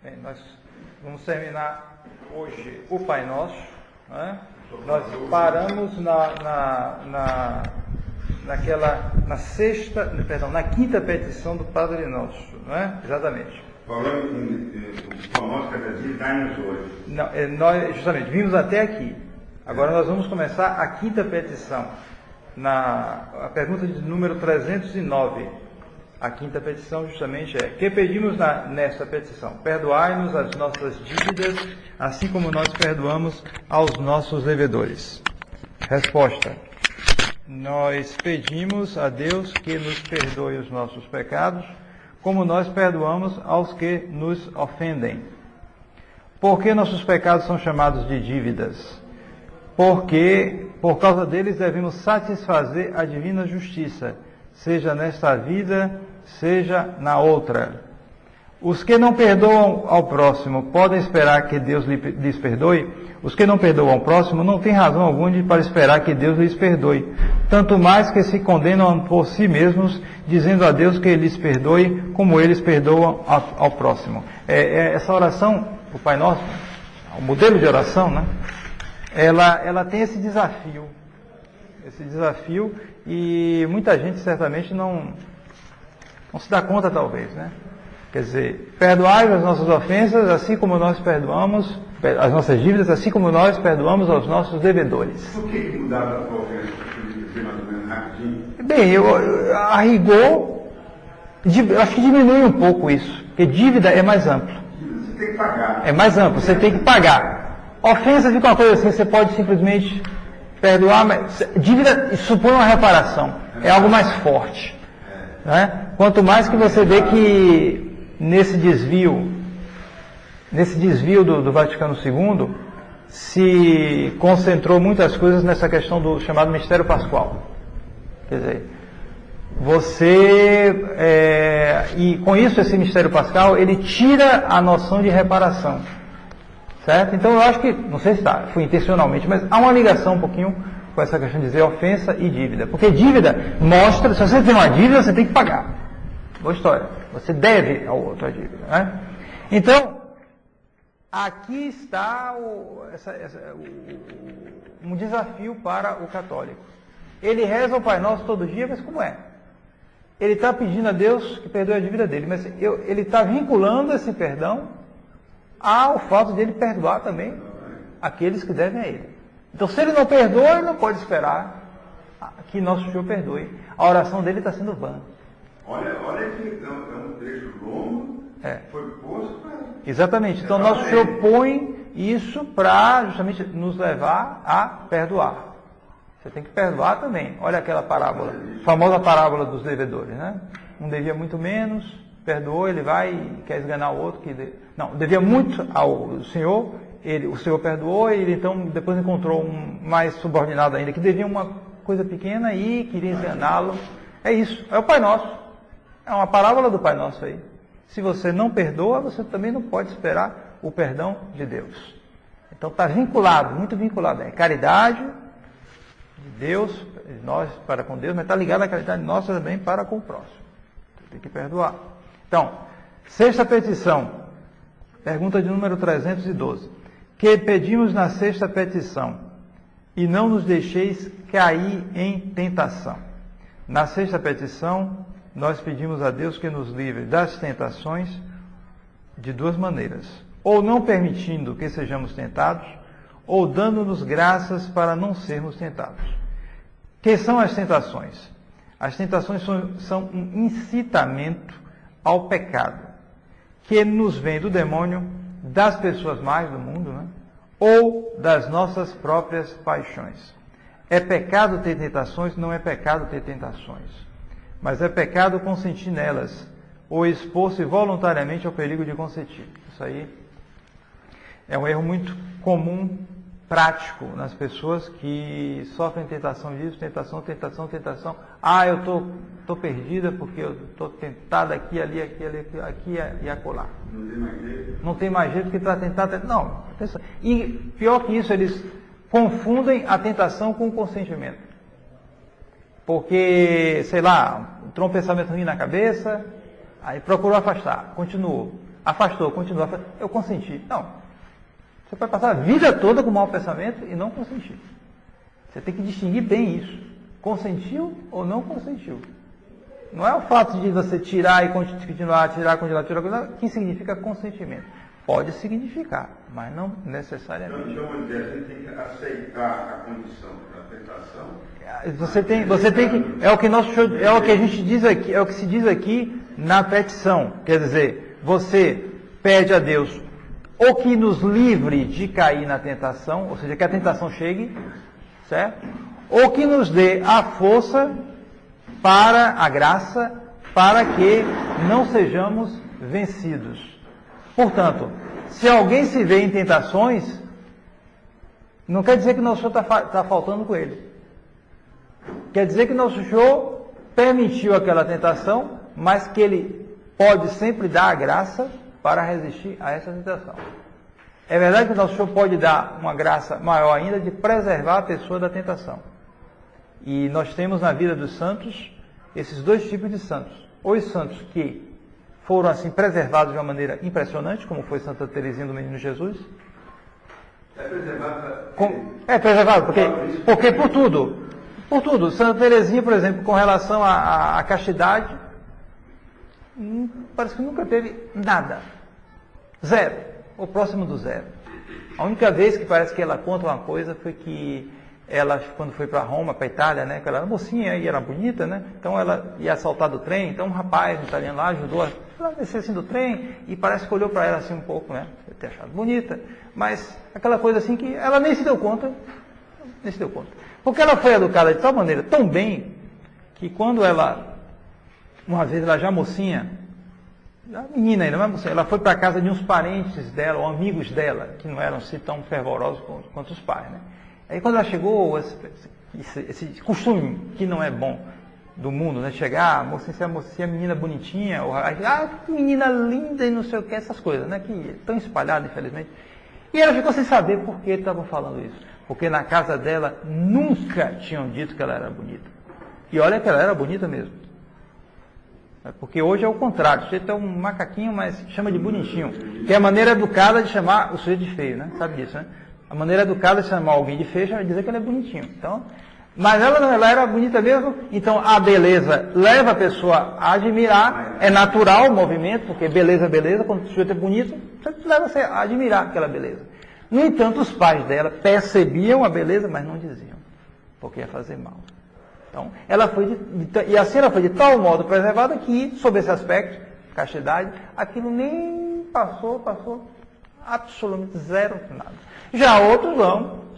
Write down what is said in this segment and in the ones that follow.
Bem, nós vamos terminar hoje o Pai Nosso, né? Nós paramos na quinta petição do Padre Nosso, né? Exatamente. Falando com o nosso cada dia, dá-nos hoje. Não, nós justamente vimos até aqui. Agora nós vamos começar a quinta petição, a pergunta de número 309. A quinta petição justamente é: que pedimos nesta petição? Perdoai-nos as nossas dívidas, assim como nós perdoamos aos nossos devedores. Resposta: nós pedimos a Deus que nos perdoe os nossos pecados, como nós perdoamos aos que nos ofendem. Por que nossos pecados são chamados de dívidas? Porque, por causa deles, devemos satisfazer a divina justiça, seja nesta vida, seja na outra. Os que não perdoam ao próximo podem esperar que Deus lhes perdoe? Os que não perdoam ao próximo não têm razão alguma para esperar que Deus lhes perdoe, tanto mais que se condenam por si mesmos, dizendo a Deus que lhes perdoe, como eles perdoam ao próximo. Essa oração, o Pai Nosso, o modelo de oração, né? Ela tem esse desafio, e muita gente certamente não se dá conta, talvez, né? Quer dizer, perdoai as nossas ofensas, assim como nós perdoamos as nossas dívidas, assim como nós perdoamos aos nossos devedores. Por que mudava a tua ofensa? Dizer mais ou menos rapidinho. Bem, a rigor, eu acho que diminui um pouco isso, porque dívida é mais amplo. Você tem que pagar. É mais amplo, você tem que pagar. Ofensa fica uma coisa assim, você pode simplesmente perdoar, mas dívida supõe uma reparação, é algo mais forte. Né? Quanto mais que você vê que nesse desvio do Vaticano II, se concentrou muitas coisas nessa questão do chamado mistério pascual. Quer dizer, e com isso esse mistério pascal, ele tira a noção de reparação. Certo? Então eu acho que, não sei se foi intencionalmente, mas há uma ligação um pouquinho com essa questão de dizer ofensa e dívida. Porque dívida mostra, se você tem uma dívida, você tem que pagar. Boa história. Você deve ao outro a dívida. Né? Então, aqui está um desafio para o católico. Ele reza o Pai Nosso todo dia, mas como é? Ele está pedindo a Deus que perdoe a dívida dele, mas ele está vinculando esse perdão ao fato de ele perdoar também aqueles que devem a ele. Então, se ele não perdoa, ele não pode esperar que Nosso Senhor perdoe. A oração dele está sendo vã. Olha que é um trecho longo, foi posto para... Exatamente. Então, Nosso Senhor põe isso para justamente nos levar a perdoar. Você tem que perdoar também. Olha aquela parábola, a famosa parábola dos devedores, né? Um devia muito menos, perdoou, ele vai e quer esganar o outro não, devia muito ao Senhor, o Senhor perdoou, e ele então depois encontrou um mais subordinado ainda, que devia uma coisa pequena e queria enganá-lo. É isso, é o Pai Nosso. É uma parábola do Pai Nosso aí. Se você não perdoa, você também não pode esperar o perdão de Deus. Então está vinculado, muito vinculado. É caridade de Deus, de nós para com Deus, mas está ligado à caridade nossa também para com o próximo. Tem que perdoar. Então, sexta petição, pergunta de número 312. Que pedimos na sexta petição: e não nos deixeis cair em tentação. Na sexta petição, nós pedimos a Deus que nos livre das tentações de duas maneiras: ou não permitindo que sejamos tentados, ou dando-nos graças para não sermos tentados. Que são as tentações? As tentações são um incitamento ao pecado, que nos vem do demônio, das pessoas mais do mundo, né? Ou das nossas próprias paixões. É pecado ter tentações? Não é pecado ter tentações, mas é pecado consentir nelas, ou expor-se voluntariamente ao perigo de consentir. Isso aí é um erro muito comum, prático, nas pessoas que sofrem tentação disso, tentação. Eu estou perdida porque eu estou tentada aqui, ali, aqui e acolá. Não tem mais jeito porque está tentada. Não. E pior que isso, eles confundem a tentação com o consentimento. Porque, sei lá, entrou um pensamento ruim na cabeça, aí procurou afastar, continuou. afastou, continuou, eu consenti. Não. Você pode passar a vida toda com mau pensamento e não consentir. Você tem que distinguir bem isso. Consentiu ou não consentiu. Não é o fato de você tirar e continuar, tirar que significa consentimento. Pode significar, mas não necessariamente. Então, vamos dizer, a gente tem que aceitar a condição da tentação. Você tem que, é o que a gente diz aqui, é o que se diz aqui na petição. Quer dizer, você pede a Deus ou que nos livre de cair na tentação, ou seja, que a tentação chegue, certo? Ou que nos dê a força para a graça, para que não sejamos vencidos. Portanto, se alguém se vê em tentações, não quer dizer que nosso Senhor está faltando com ele. Quer dizer que nosso Senhor permitiu aquela tentação, mas que ele pode sempre dar a graça para resistir a essa tentação. É verdade que nosso Senhor pode dar uma graça maior ainda de preservar a pessoa da tentação. E nós temos na vida dos santos esses dois tipos de santos. Os santos que foram assim preservados de uma maneira impressionante, como foi Santa Teresinha do Menino Jesus. É preservado, porque por tudo. Santa Teresinha, por exemplo, com relação à castidade, parece que nunca teve nada. Zero. Ou próximo do zero. A única vez que parece que ela conta uma coisa foi que ela, quando foi para Roma, para a Itália, né, que ela era mocinha e era bonita, né, então ela ia saltar do trem, então um rapaz, um italiano lá, ajudou a descer assim do trem, e parece que olhou para ela assim um pouco, né, ter achado bonita, mas aquela coisa assim que ela nem se deu conta, porque ela foi educada de tal maneira, tão bem, que quando essa uma vez ela já mocinha, a menina ainda, mas mocinha, ela foi para a casa de uns parentes dela, ou amigos dela, que não eram assim tão fervorosos quanto os pais, né. Aí quando ela chegou, esse costume que não é bom do mundo, né? Chegar, se a menina bonitinha, ou que menina linda e não sei o que, essas coisas, né? Que estão espalhadas, infelizmente. E ela ficou sem saber por que estavam falando isso. Porque na casa dela nunca tinham dito que ela era bonita. E olha que ela era bonita mesmo. Porque hoje é o contrário, o sujeito é um macaquinho, mas chama de bonitinho. Que é a maneira educada de chamar o sujeito de feio, né? Sabe disso, né? A maneira educada de chamar alguém de feio é dizer que ele é bonitinho. Então, mas ela era bonita mesmo, então a beleza leva a pessoa a admirar, é natural o movimento, porque beleza é beleza, quando o sujeito é bonito, você leva você a admirar aquela beleza. No entanto, os pais dela percebiam a beleza, mas não diziam, porque ia fazer mal. Então, ela foi e assim ela foi de tal modo preservada que, sob esse aspecto, castidade, aquilo nem passou absolutamente zero, nada. Já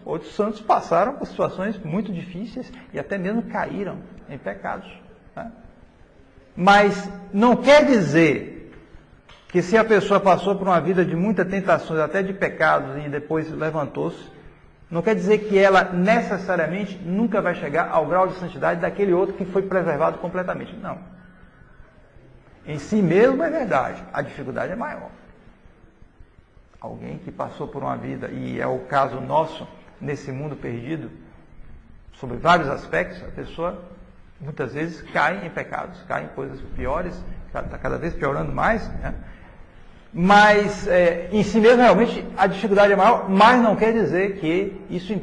outros santos passaram por situações muito difíceis e até mesmo caíram em pecados. Né? Mas não quer dizer que se a pessoa passou por uma vida de muitas tentações, até de pecados, e depois levantou-se, não quer dizer que ela necessariamente nunca vai chegar ao grau de santidade daquele outro que foi preservado completamente. Não. Em si mesmo é verdade, a dificuldade é maior. Alguém que passou por uma vida, e é o caso nosso, nesse mundo perdido, sobre vários aspectos, a pessoa muitas vezes cai em pecados, cai em coisas piores, está cada vez piorando mais, né? Mas em si mesmo realmente a dificuldade é maior, mas não quer dizer que isso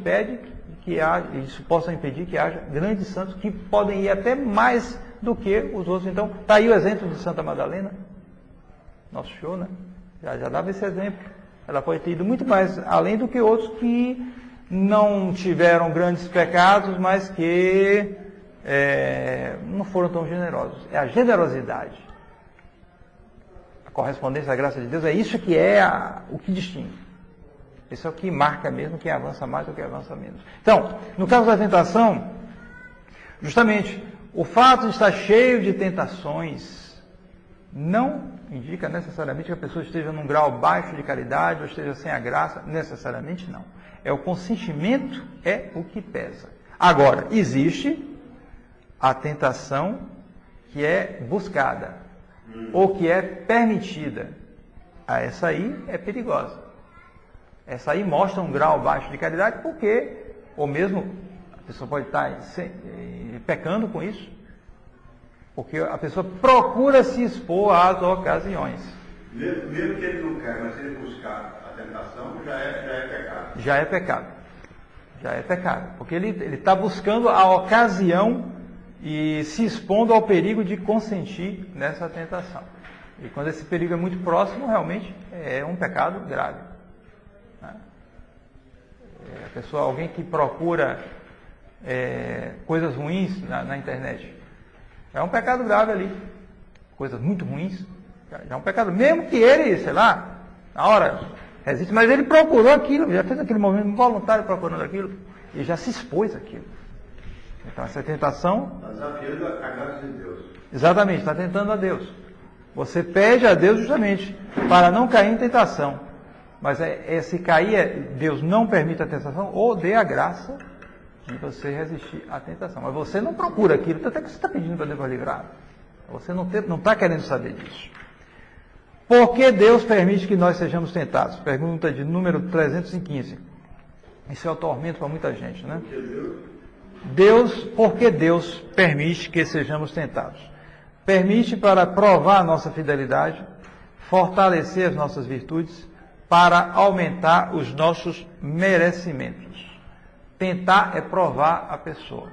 isso possa impedir que haja grandes santos que podem ir até mais do que os outros. Então, está aí o exemplo de Santa Madalena, nosso Senhor, né? Já dava esse exemplo. Ela pode ter ido muito mais além do que outros que não tiveram grandes pecados, mas que não foram tão generosos. É a generosidade. A correspondência à graça de Deus é isso que é o que distingue. Isso é o que marca mesmo quem avança mais ou quem avança menos. Então, no caso da tentação, justamente, o fato de estar cheio de tentações não indica necessariamente que a pessoa esteja num grau baixo de caridade ou esteja sem a graça, necessariamente não. É o consentimento é o que pesa. Agora, existe a tentação que é buscada ou que é permitida. Essa aí é perigosa. Essa aí mostra um grau baixo de caridade porque, ou mesmo, a pessoa pode estar pecando com isso, porque a pessoa procura se expor às ocasiões. Mesmo que ele não quer, mas se ele buscar a tentação, já é pecado. Já é pecado. Já é pecado. Porque ele está buscando a ocasião e se expondo ao perigo de consentir nessa tentação. E quando esse perigo é muito próximo, realmente é um pecado grave. A pessoa, alguém que procura coisas ruins na internet, é um pecado grave ali. Coisas muito ruins, já é um pecado. Mesmo que ele, sei lá, na hora resiste, mas ele procurou aquilo, já fez aquele movimento voluntário procurando aquilo, e já se expôs àquilo. Então essa tentação... Está desafiando a graça de Deus. Exatamente, está tentando a Deus. Você pede a Deus justamente para não cair em tentação. Mas se cair, Deus não permite a tentação, ou dê a graça de você resistir à tentação. Mas você não procura aquilo, até que você está pedindo para Deus livrar. Você não está querendo saber disso. Por que Deus permite que nós sejamos tentados? Pergunta de número 315. Isso é o tormento para muita gente, né? Por que Deus permite que sejamos tentados? Permite para provar a nossa fidelidade, fortalecer as nossas virtudes, para aumentar os nossos merecimentos. Tentar é provar a pessoa.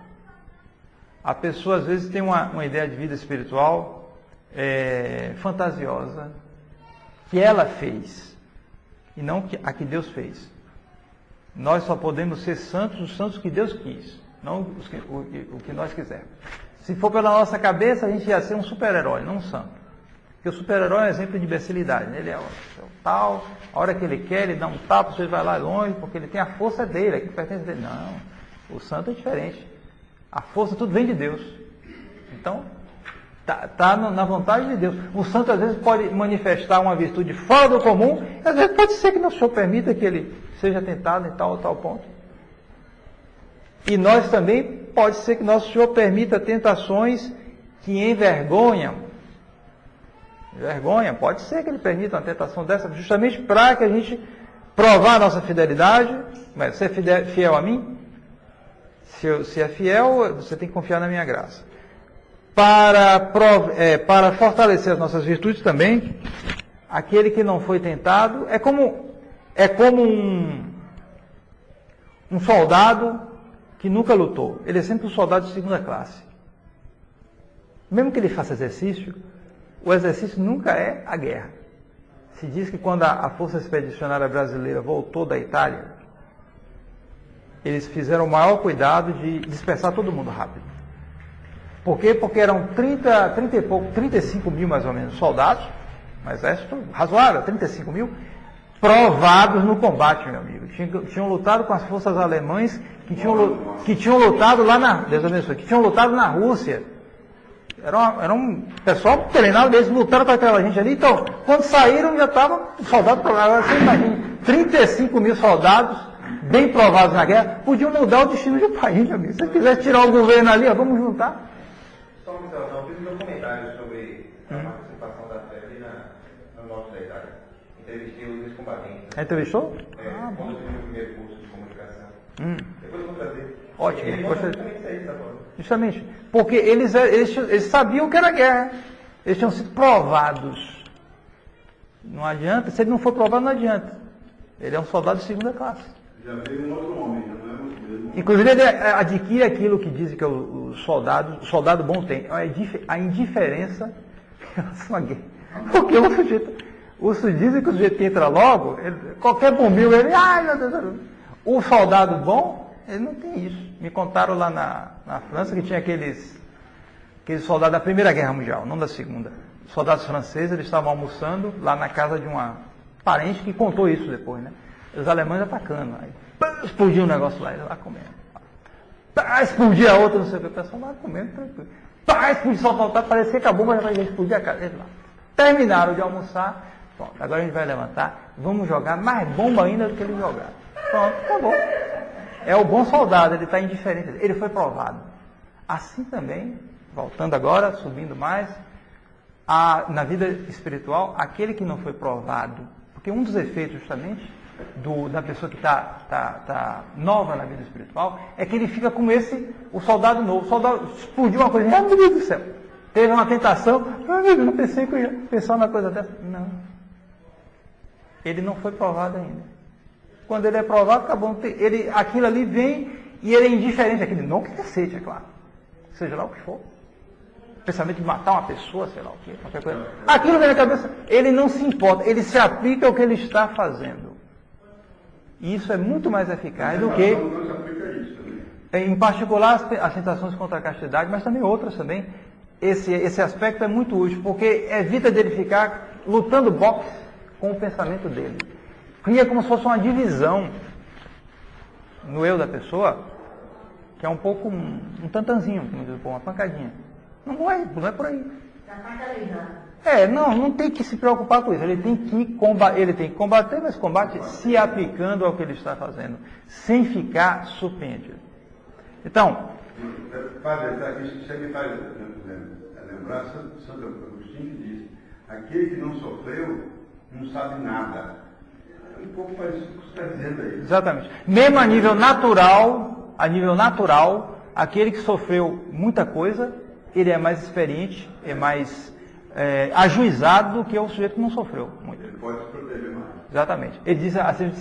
A pessoa às vezes tem uma ideia de vida espiritual fantasiosa, que ela fez, e não a que Deus fez. Nós só podemos ser santos os santos que Deus quis, não o que nós quisermos. Se for pela nossa cabeça, a gente ia ser um super-herói, não um santo. Porque o super-herói é um exemplo de imbecilidade, né? Ele é o tal, a hora que ele quer, ele dá um tapa, você vai lá longe, porque ele tem a força dele, aquilo pertence dele. Não, o santo é diferente. A força, tudo vem de Deus. Então, está na vontade de Deus. O santo às vezes pode manifestar uma virtude fora do comum, e às vezes pode ser que nosso Senhor permita que ele seja tentado em tal ou tal ponto. E nós também, pode ser que nosso Senhor permita tentações que envergonham. Vergonha, pode ser que ele permita uma tentação dessa, justamente para que a gente provar a nossa fidelidade. Mas você é fiel a mim? Se é fiel, você tem que confiar na minha graça. Para fortalecer as nossas virtudes também, aquele que não foi tentado é como um soldado que nunca lutou. Ele é sempre um soldado de segunda classe. Mesmo que ele faça exercício, o exercício nunca é a guerra. Se diz que quando a Força Expedicionária Brasileira voltou da Itália, eles fizeram o maior cuidado de dispersar todo mundo rápido. Por quê? Porque eram 35 mil mais ou menos soldados, um exército razoável, 35 mil, provados no combate, meu amigo. Tinham lutado com as forças alemãs que tinham lutado lá Deus abençoe, que tinham lutado na Rússia. Era um pessoal treinado, eles lutaram com aquela gente ali, então, quando saíram já estavam soldados provados. Agora você imagina, 35 mil soldados, bem provados na guerra, podiam mudar o destino do país, meu amigo. Se você quiser tirar o governo ali, vamos juntar. Só uma observação, eu fiz um documentário sobre a participação da fé ali no norte da Itália. Entrevistei os ex-combatentes. Entrevistou? Quando eu fiz o meu primeiro curso de comunicação. Depois eu vou trazer. Ótimo. Ele mostra justamente isso aí, tá falando. Justamente, porque eles sabiam que era guerra. Eles tinham sido provados. Não adianta, se ele não for provado, não adianta. Ele é um soldado de segunda classe. Já veio um outro homem, já não é o mesmo. Inclusive, ele adquire aquilo que dizem que o soldado bom tem, a indiferença em relação à guerra. Porque o sujeito dizem que o sujeito que entra logo, qualquer bombinho, ele, ai meu Deus, o soldado bom, ele não tem isso. Me contaram lá na França que tinha aqueles soldados da Primeira Guerra Mundial, não da Segunda. Soldados franceses, eles estavam almoçando lá na casa de uma parente que contou isso depois, né? Os alemães atacando. Aí, explodiu um negócio lá, eles lá comendo. Explodia a outra, não sei o que, o pessoal lá comendo, tranquilo. Explodiu, só faltava, parecia que acabou, mas já explodir a casa. Eles lá. Terminaram de almoçar, pronto, agora a gente vai levantar, vamos jogar mais bomba ainda do que eles jogaram. Pronto, acabou. É o bom soldado, ele está indiferente, ele foi provado. Assim também, voltando agora, subindo mais, na vida espiritual, aquele que não foi provado, porque um dos efeitos justamente da pessoa que está nova na vida espiritual é que ele fica como o soldado novo. O soldado explodiu uma coisa, meu Deus do céu, teve uma tentação, meu amigo, não pensei que eu ia pensar numa coisa dessa. Não, Ele não foi provado ainda. Quando ele é provado, acabou. Aquilo ali vem e ele é indiferente àquilo. Não que cacete, é claro. Seja lá o que for. Pensamento de matar uma pessoa, sei lá o quê, qualquer coisa. Aquilo vem na cabeça, ele não se importa, ele se aplica ao que ele está fazendo. E isso é muito mais eficaz do que, em particular, as tentações contra a castidade, mas também outras também. Esse aspecto é muito útil, porque evita dele ficar lutando boxe com o pensamento dele. Cria como se fosse uma divisão no eu da pessoa, que é um pouco um tantanzinho, uma pancadinha. Não é por aí. Não tem que se preocupar com isso. Ele tem que combater, mas combate se aplicando ao que ele está fazendo, sem ficar surpreendido. Então, Padre, você me faz lembrar Santo Agostinho que diz: aquele que não sofreu não sabe nada. É um pouco parecido com o que você está dizendo aí. Exatamente. Mesmo a nível natural, aquele que sofreu muita coisa, ele é mais experiente, é mais ajuizado do que o sujeito que não sofreu muito. Ele pode se proteger mais. Exatamente.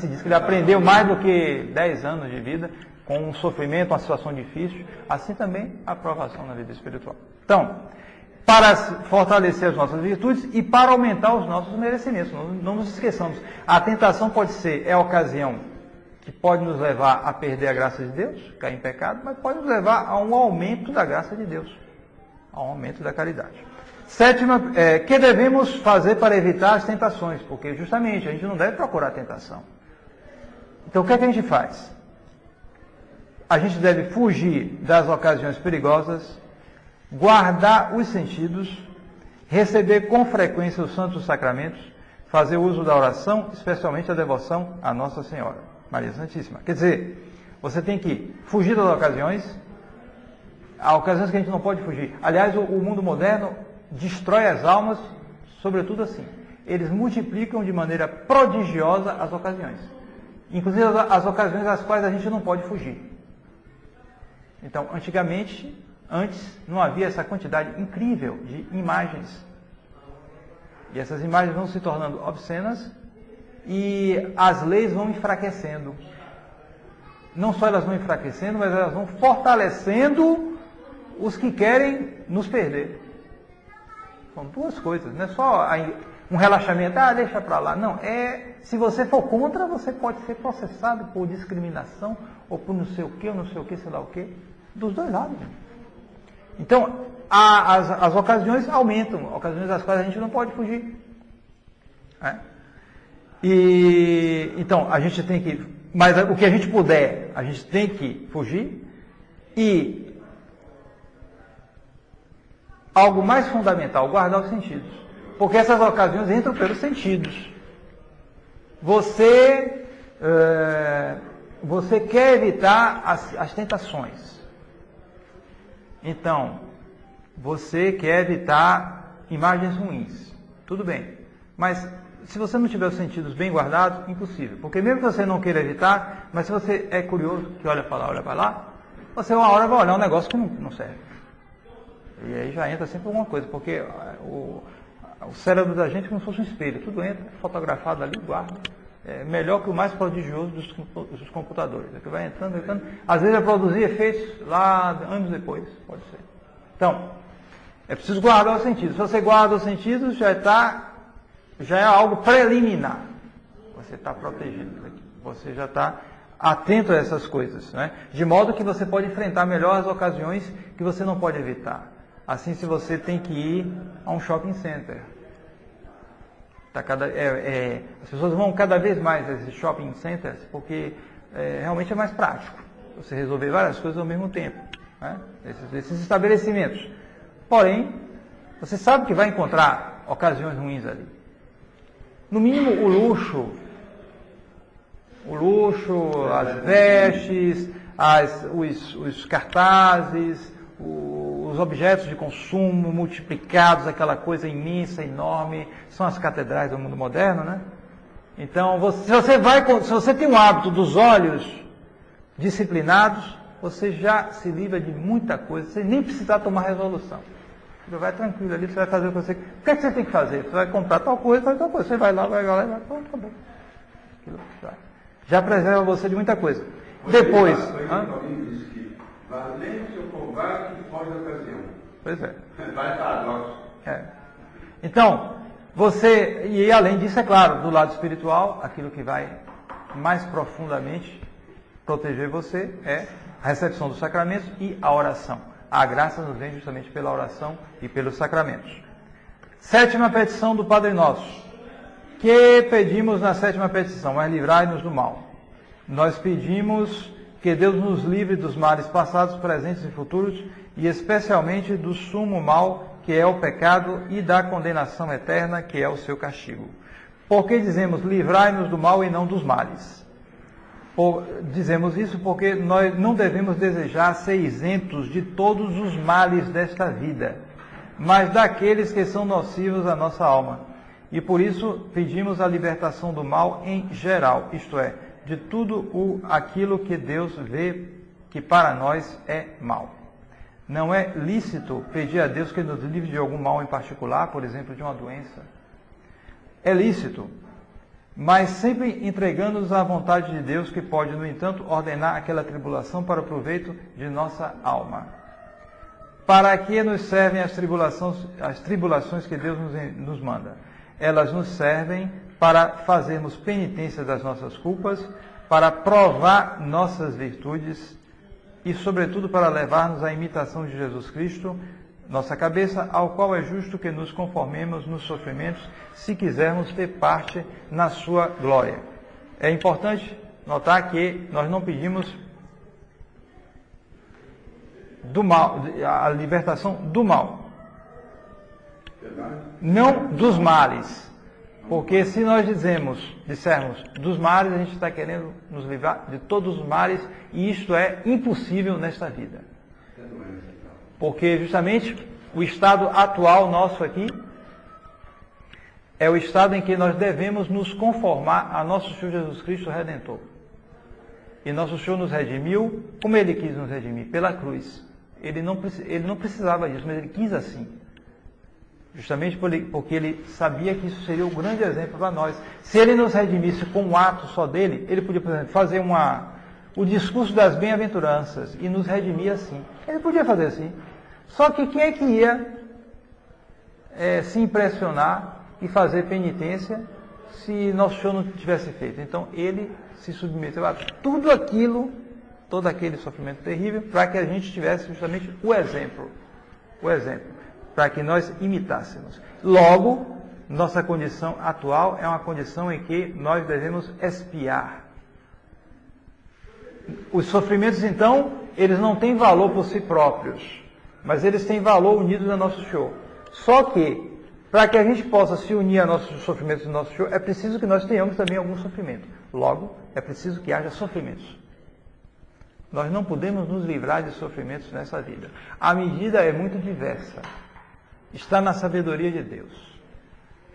Se diz que ele aprendeu mais do que 10 anos de vida, com um sofrimento, uma situação difícil, assim também a aprovação na vida espiritual. Então, para fortalecer as nossas virtudes e para aumentar os nossos merecimentos. Não nos esqueçamos, a tentação pode ser a ocasião que pode nos levar a perder a graça de Deus, cair em pecado, mas pode nos levar a um aumento da graça de Deus, a um aumento da caridade. Sétima, que devemos fazer para evitar as tentações? Porque justamente a gente não deve procurar a tentação. Então o que é que a gente faz? A gente deve fugir das ocasiões perigosas, guardar os sentidos, receber com frequência os santos sacramentos, fazer uso da oração, especialmente a devoção à Nossa Senhora, Maria Santíssima. Quer dizer, você tem que fugir das ocasiões, há ocasiões que a gente não pode fugir. Aliás, o mundo moderno destrói as almas, sobretudo assim. Eles multiplicam de maneira prodigiosa as ocasiões. Inclusive as ocasiões às quais a gente não pode fugir. Então, antes não havia essa quantidade incrível de imagens. E essas imagens vão se tornando obscenas e as leis vão enfraquecendo. Não só elas vão enfraquecendo, mas elas vão fortalecendo os que querem nos perder. São duas coisas, não é só um relaxamento, deixa para lá. Não, se você for contra, você pode ser processado por discriminação, ou por não sei o que, sei lá o que, dos dois lados. Então, as ocasiões aumentam, ocasiões das quais a gente não pode fugir. Então, a gente tem que, mas o que a gente puder, a gente tem que fugir. E algo mais fundamental, guardar os sentidos. Porque essas ocasiões entram pelos sentidos. Você quer evitar as tentações. Então, você quer evitar imagens ruins. Tudo bem. Mas se você não tiver os sentidos bem guardados, impossível. Porque mesmo que você não queira evitar, mas se você é curioso, que olha para lá, você uma hora vai olhar um negócio que não serve. E aí já entra sempre alguma coisa, porque o cérebro da gente é como se fosse um espelho. Tudo entra, fotografado ali, guarda. É melhor que o mais prodigioso dos computadores. É que vai entrando. Às vezes vai produzir efeitos lá anos depois, pode ser. Então, é preciso guardar os sentidos. Se você guarda os sentidos, já é algo preliminar. Você está protegido. Você já está atento a essas coisas, né? De modo que você pode enfrentar melhor as ocasiões que você não pode evitar. Assim, se você tem que ir a um shopping center. As pessoas vão cada vez mais a esses shopping centers porque realmente é mais prático você resolver várias coisas ao mesmo tempo, né? Esses estabelecimentos. Porém, você sabe que vai encontrar ocasiões ruins ali. No mínimo, o luxo, as vestes, os cartazes, os objetos de consumo multiplicados, aquela coisa imensa, enorme, são as catedrais do mundo moderno, né? Então, se você tem um hábito dos olhos disciplinados, você já se livra de muita coisa, sem nem precisar tomar resolução. Você vai tranquilo ali, você vai fazer o que você quer. O que é que você tem que fazer? Você vai comprar tal coisa, você vai lá, pronto, acabou. Já preserva você de muita coisa. Depois... Alguém disse que valente o covarde que foge da ocasião. Pois é. Vai paradoxo. Então, você... E além disso, é claro, do lado espiritual, aquilo que vai mais profundamente proteger você é a recepção dos sacramentos e a oração. A graça nos vem justamente pela oração e pelos sacramentos. 7ª petição do Padre Nosso. Que pedimos na 7ª petição? Mas livrai-nos do mal. Nós pedimos que Deus nos livre dos males passados, presentes e futuros, e especialmente do sumo mal, que é o pecado, e da condenação eterna, que é o seu castigo. Por que dizemos livrai-nos do mal e não dos males? Dizemos isso porque nós não devemos desejar ser isentos de todos os males desta vida, mas daqueles que são nocivos à nossa alma. E por isso pedimos a libertação do mal em geral, isto é, de tudo aquilo que Deus vê que para nós é mal. Não é lícito pedir a Deus que nos livre de algum mal em particular, por exemplo, de uma doença. É lícito, mas sempre entregando-nos à vontade de Deus, que pode, no entanto, ordenar aquela tribulação para o proveito de nossa alma. Para que nos servem as tribulações que Deus nos manda? Elas nos servem para fazermos penitência das nossas culpas, para provar nossas virtudes e, sobretudo, para levar-nos à imitação de Jesus Cristo, nossa cabeça, ao qual é justo que nos conformemos nos sofrimentos, se quisermos ter parte na sua glória. É importante notar que nós não pedimos do mal, a libertação do mal, não dos males. Porque se nós dissermos dos males, a gente está querendo nos livrar de todos os males, e isto é impossível nesta vida. Porque justamente o estado atual nosso aqui é o estado em que nós devemos nos conformar a nosso Senhor Jesus Cristo Redentor. E nosso Senhor nos redimiu, como Ele quis nos redimir, pela cruz. Ele não precisava disso, mas Ele quis assim. Justamente porque Ele sabia que isso seria um grande exemplo para nós. Se Ele nos redimisse com um ato só dele, Ele podia, por exemplo, fazer o discurso das bem-aventuranças e nos redimir assim. Ele podia fazer assim. Só que quem é que ia se impressionar e fazer penitência se nosso Senhor não tivesse feito? Então, Ele se submeteu a tudo aquilo, todo aquele sofrimento terrível, para que a gente tivesse justamente o exemplo, para que nós imitássemos. Logo, nossa condição atual é uma condição em que nós devemos expiar. Os sofrimentos, então, eles não têm valor por si próprios, mas eles têm valor unidos a nosso Senhor. Só que, para que a gente possa se unir a nossos sofrimentos do nosso Senhor, é preciso que nós tenhamos também algum sofrimento. Logo, é preciso que haja sofrimentos. Nós não podemos nos livrar de sofrimentos nessa vida. A medida é muito diversa. Está na sabedoria de Deus.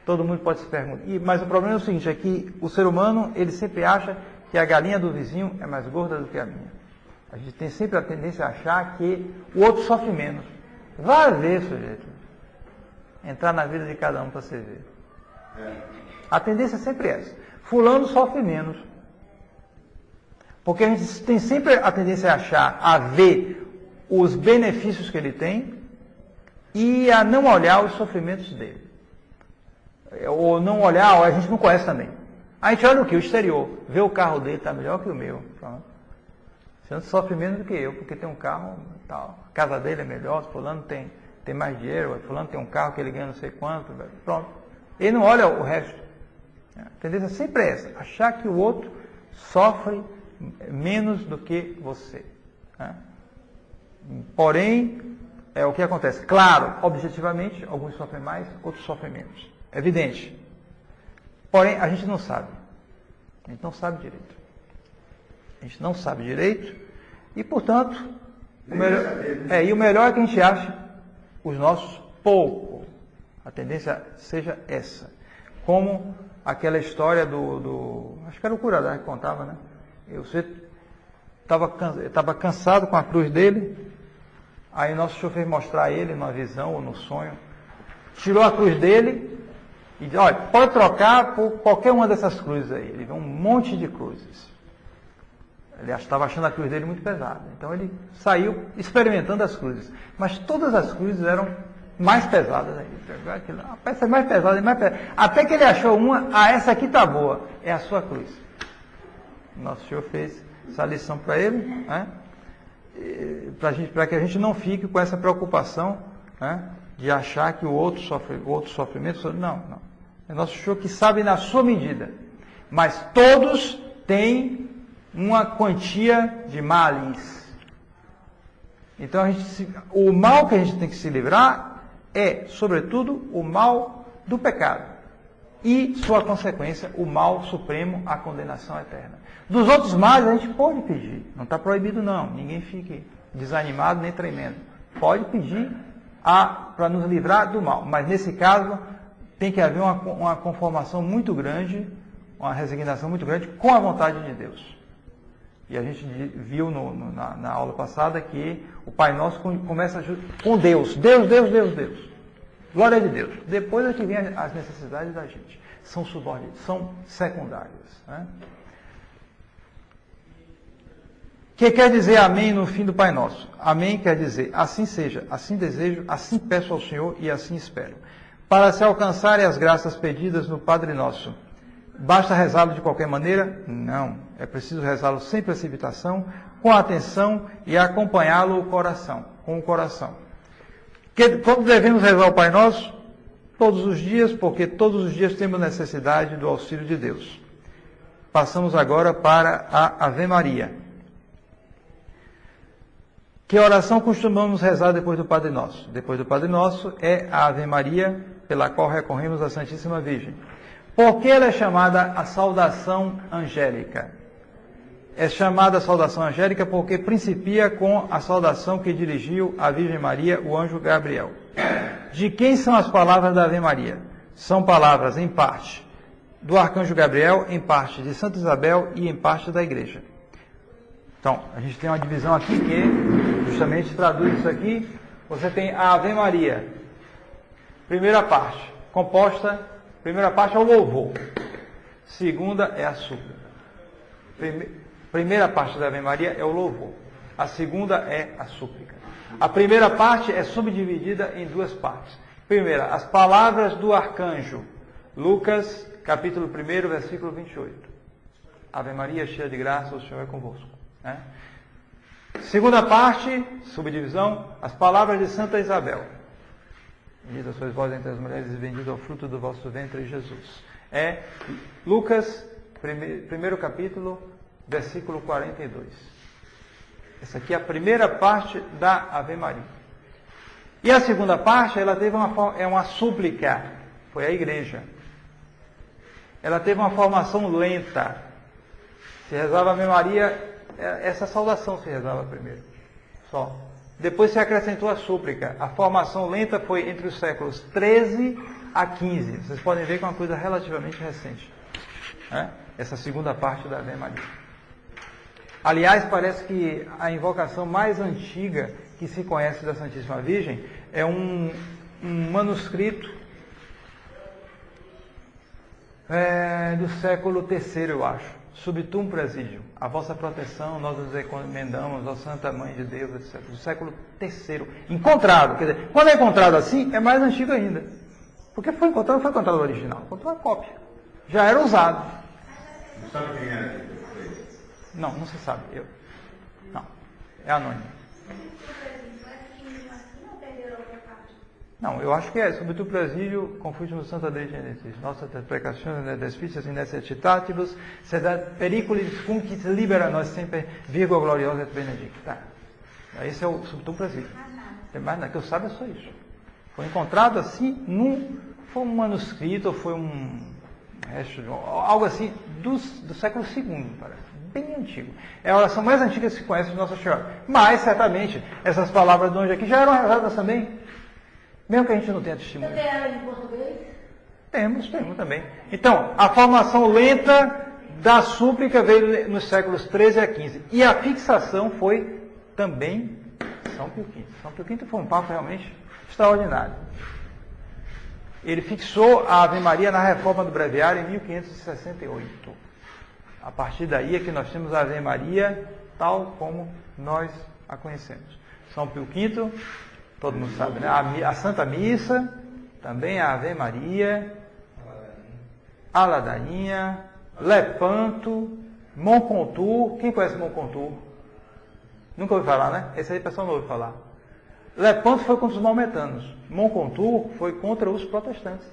Todo mundo pode se perguntar. Mas o problema é o seguinte, é que o ser humano, ele sempre acha que a galinha do vizinho é mais gorda do que a minha. A gente tem sempre a tendência a achar que o outro sofre menos. Vá ver, sujeito. Entrar na vida de cada um para você ver. A tendência é sempre essa. Fulano sofre menos. Porque a gente tem sempre a tendência a achar, a ver os benefícios que ele tem e a não olhar os sofrimentos dele. Ou não olhar, a gente não conhece também. A gente olha o que? O exterior. Vê o carro dele, está melhor que o meu. Pronto. Você sofre menos do que eu, porque tem um carro tal. A casa dele é melhor, fulano tem mais dinheiro, fulano tem um carro que ele ganha não sei quanto. Pronto. Ele não olha o resto. A tendência sempre é essa, achar que o outro sofre menos do que você. Porém, é o que acontece. Claro, objetivamente, alguns sofrem mais, outros sofrem menos. Evidente. Porém, a gente não sabe. A gente não sabe direito. A gente não sabe direito e, portanto, o melhor é que a gente ache os nossos pouco. A tendência seja essa. Como aquela história acho que era o Curadá que contava, né? Você estava cansado com a cruz dele, aí nosso Senhor fez mostrar a ele numa visão ou no sonho, tirou a cruz dele e diz, olha, pode trocar por qualquer uma dessas cruzes aí. Ele vê um monte de cruzes. Ele estava achando a cruz dele muito pesada. Então ele saiu experimentando as cruzes. Mas todas as cruzes eram mais pesadas ainda. A peça é mais pesada, mais pesada. Até que ele achou uma, essa aqui está boa, é a sua cruz. Nosso Senhor fez essa lição para ele, né? Para que a gente não fique com essa preocupação, né? De achar que o outro sofrimento. Não. É Nosso Senhor que sabe na sua medida. Mas todos têm uma quantia de males. Então o mal que a gente tem que se livrar é, sobretudo, o mal do pecado. E sua consequência, o mal supremo, a condenação eterna. Dos outros males a gente pode pedir. Não está proibido não. Ninguém fique desanimado nem tremendo. Pode pedir para nos livrar do mal. Mas nesse caso tem que haver uma conformação muito grande, uma resignação muito grande com a vontade de Deus. E a gente viu na aula passada que o Pai Nosso começa com Deus. Deus. Glória de Deus. Depois é que vem as necessidades da gente. São subordinadas, são secundárias. Né? O que quer dizer amém no fim do Pai Nosso? Amém quer dizer, assim seja, assim desejo, assim peço ao Senhor e assim espero. Para se alcançarem as graças pedidas no Padre Nosso, basta rezá-lo de qualquer maneira? Não. É preciso rezá-lo sem precipitação, com atenção e acompanhá-lo com o coração. Quando devemos rezar o Pai Nosso? Todos os dias, porque todos os dias temos necessidade do auxílio de Deus. Passamos agora para a Ave Maria. Que oração costumamos rezar depois do Padre Nosso? Depois do Padre Nosso é a Ave Maria, pela qual recorremos à Santíssima Virgem. Por que ela é chamada a saudação angélica? É chamada a saudação angélica porque principia com a saudação que dirigiu à Virgem Maria o anjo Gabriel. De quem são as palavras da Ave Maria? São palavras, em parte, do arcanjo Gabriel, em parte de Santa Isabel e em parte da Igreja. Então, a gente tem uma divisão aqui que justamente traduz isso aqui. Você tem a Ave Maria, primeira parte, primeira parte é o louvor, segunda é a súplica. Primeira parte da Ave Maria é o louvor, a segunda é a súplica. A primeira parte é subdividida em duas partes. Primeira, as palavras do arcanjo, Lucas, capítulo 1, versículo 28. Ave Maria, cheia de graça, o Senhor é convosco. Né? Segunda parte, subdivisão, as palavras de Santa Isabel. Bendita sois vós entre as mulheres e bendito é o fruto do vosso ventre, Jesus. É Lucas, primeiro capítulo, versículo 42. Essa aqui é a primeira parte da Ave Maria. E a segunda parte, ela teve uma súplica, foi a Igreja. Ela teve uma formação lenta. Se rezava a Ave Maria, essa saudação se rezava primeiro, só. Depois se acrescentou a súplica. A formação lenta foi entre os séculos 13 a 15. Vocês podem ver que é uma coisa relativamente recente. Né? Essa segunda parte da Ave Maria. Aliás, parece que a invocação mais antiga que se conhece da Santíssima Virgem é um manuscrito do século III, eu acho. Subtum Presidium, a vossa proteção nós nos encomendamos, ó Santa Mãe de Deus, etc. Do século III. Encontrado, quer dizer, quando é encontrado assim, é mais antigo ainda. Porque foi encontrado o original, encontrou uma cópia. Já era usado. Não sabe quem é? Não se sabe. Não, é anônimo. Não, eu acho que é. Subtum Presidio, Confúcio Santa Dei Genesis. Nossa precazione despices in necessitatibus, sed periculis cunquis libera nós sempre, virgo gloriosa et benedicta. Esse é o Subtum Presidio. Tem mais nada que eu saiba, é só isso. Foi encontrado assim, foi um manuscrito, foi um resto de algo assim do século II, parece. Bem antigo. É a oração mais antiga que se conhece de Nossa Senhora. Mas, certamente, essas palavras do anjo aqui já eram rezadas também. Mesmo que a gente não tenha testemunho. Você tem ela em português? Temos também. Então, a formação lenta da súplica veio nos séculos 13 a 15. E a fixação foi também São Pio V. São Pio V foi um papo realmente extraordinário. Ele fixou a Ave Maria na reforma do breviário em 1568. A partir daí é que nós temos a Ave Maria tal como nós a conhecemos. São Pio V, todo mundo sabe, né? A Santa Missa, também a Ave Maria, a Ladainha, Lepanto, Moncontour. Quem conhece Moncontour? Nunca ouviu falar, né? Esse aí o pessoal não ouve falar. Lepanto foi contra os maometanos. Moncontour foi contra os protestantes.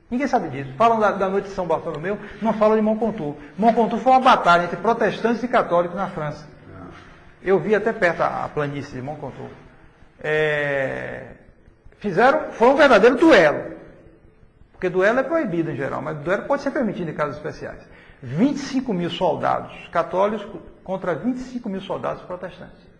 Ninguém sabe disso. Falam da noite de São Bartolomeu, não falam de Moncontour. Moncontour foi uma batalha entre protestantes e católicos na França. Eu vi até perto a planície de Moncontour. Foi um verdadeiro duelo. Porque duelo é proibido em geral, mas duelo pode ser permitido em casos especiais. 25 mil soldados católicos contra 25 mil soldados protestantes.